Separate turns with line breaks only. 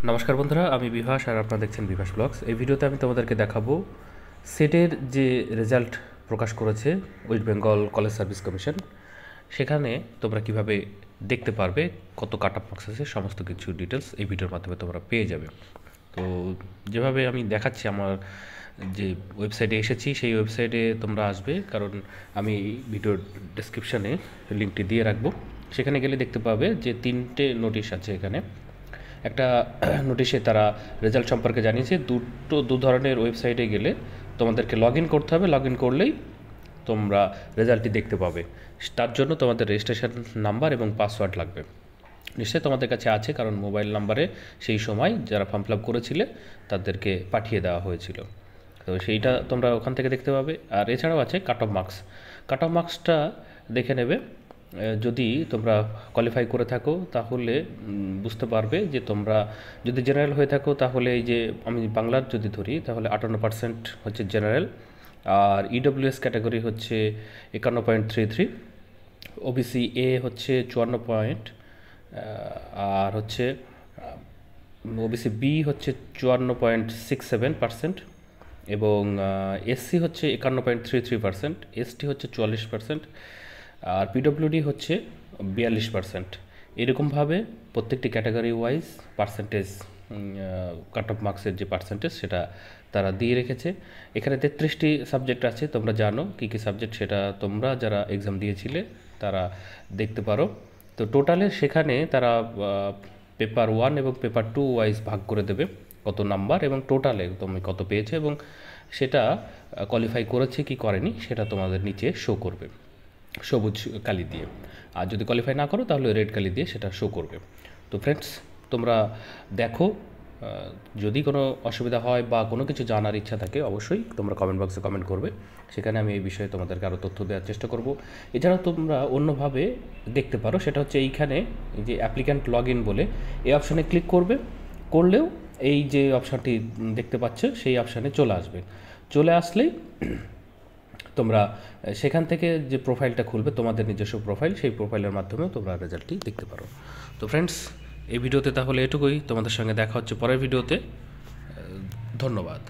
নমস্কার বন্ধুরা, আমি বিভাস আর আপনারা দেখছেন বিভাস ব্লগস। এই ভিডিওতে আমি তোমাদেরকে দেখাবো সেটের যে রেজাল্ট প্রকাশ করেছে West Bengal college service commission. সেখানে তোমরা কিভাবে দেখতে পারবে কত কাট অফ মার্কস আছে, সমস্ত কিছু ডিটেলস এই ভিডিওর মাধ্যমে তোমরা পেয়ে যাবে। তো যেভাবে আমি দেখাচ্ছি আমার যে ওয়েবসাইটে এসেছি সেই ওয়েবসাইটে তোমরা আসবে, কারণ আমি ভিডিওর ডেসক্রিপশানে লিঙ্কটি দিয়ে রাখবো। সেখানে গেলে দেখতে পাবে যে 3টে নোটিশ আছে এখানে। একটা নোটিশে তারা রেজাল্ট সম্পর্কে জানিয়েছে। দু ধরনের ওয়েবসাইটে গেলে তোমাদেরকে লগ ইন করতে হবে, লগ ইন করলেই তোমরা রেজাল্টটি দেখতে পাবে। তার জন্য তোমাদের রেজিস্ট্রেশন নাম্বার এবং পাসওয়ার্ড লাগবে। নিশ্চয়ই তোমাদের কাছে আছে, কারণ মোবাইল নাম্বারে সেই সময় যারা ফর্ম ফিল আপ করেছিলে তাদেরকে পাঠিয়ে দেওয়া হয়েছিল। তো সেইটা তোমরা ওখান থেকে দেখতে পাবে। আর এছাড়াও আছে cut off marks. Cut off মার্কসটা দেখে নেবে। যদি তোমরা কোয়ালিফাই করে থাকো তাহলে বুঝতে পারবে যে তোমরা যদি জেনারেল হয়ে থাকো তাহলে এই যে আমি বাংলার যদি ধরি তাহলে 58% হচ্ছে জেনারেল, আর ইডব্লিউএস ক্যাটাগরি হচ্ছে 51.33, ওবিসি এ হচ্ছে 54 পয়েন্ট, আর হচ্ছে ওবিসি বি হচ্ছে 54.67%, এবং এসসি হচ্ছে 51.33%, এসটি হচ্ছে 44%, আর পিডব্লিউডি হচ্ছে 42%। এরকমভাবে প্রত্যেকটি category wise percentage, cut off মার্কসের যে পার্সেন্টেজ সেটা তারা দিয়ে রেখেছে। এখানে 33টি সাবজেক্ট আছে, তোমরা জানো কী কী সাবজেক্ট, সেটা তোমরা যারা এক্সাম দিয়েছিলে তারা দেখতে পারো। তো টোটালে সেখানে তারা পেপার 1 এবং পেপার 2 ওয়াইজ ভাগ করে দেবে কত নাম্বার এবং টোটালে তুমি কত পেয়েছো, এবং সেটা কোয়ালিফাই করেছে কি করেনি সেটা তোমাদের নিচে শো করবে সবুজ কালি দিয়ে। আর যদি কোয়ালিফাই না করো তাহলে রেড কালি দিয়ে সেটা শো করবে। তো ফ্রেন্ডস, তোমরা দেখো, যদি কোনো অসুবিধা হয় বা কোনো কিছু জানার ইচ্ছা থাকে অবশ্যই তোমরা কমেন্ট বক্সে কমেন্ট করবে, সেখানে আমি এই বিষয়ে তোমাদেরকে আরও তথ্য দেওয়ার চেষ্টা করব। এছাড়াও তোমরা অন্যভাবে দেখতে পারো, সেটা হচ্ছে এইখানে যে অ্যাপ্লিক্যান্ট লগ ইন বলে এই অপশানে ক্লিক করলেও এই যে অপশানটি দেখতে পাচ্ছ সেই অপশানে চলে আসবে। চলে আসলেই তোমরা সেখান থেকে যে প্রোফাইলটা খুলবে তোমাদের নিজস্ব প্রোফাইল, সেই প্রোফাইলের মাধ্যমেও তোমরা রেজাল্টটি দেখতে পারো। তো ফ্রেন্ডস, এই ভিডিওতে তাহলে এটুকুই। তোমাদের সঙ্গে দেখা হচ্ছে পরের ভিডিওতে। ধন্যবাদ।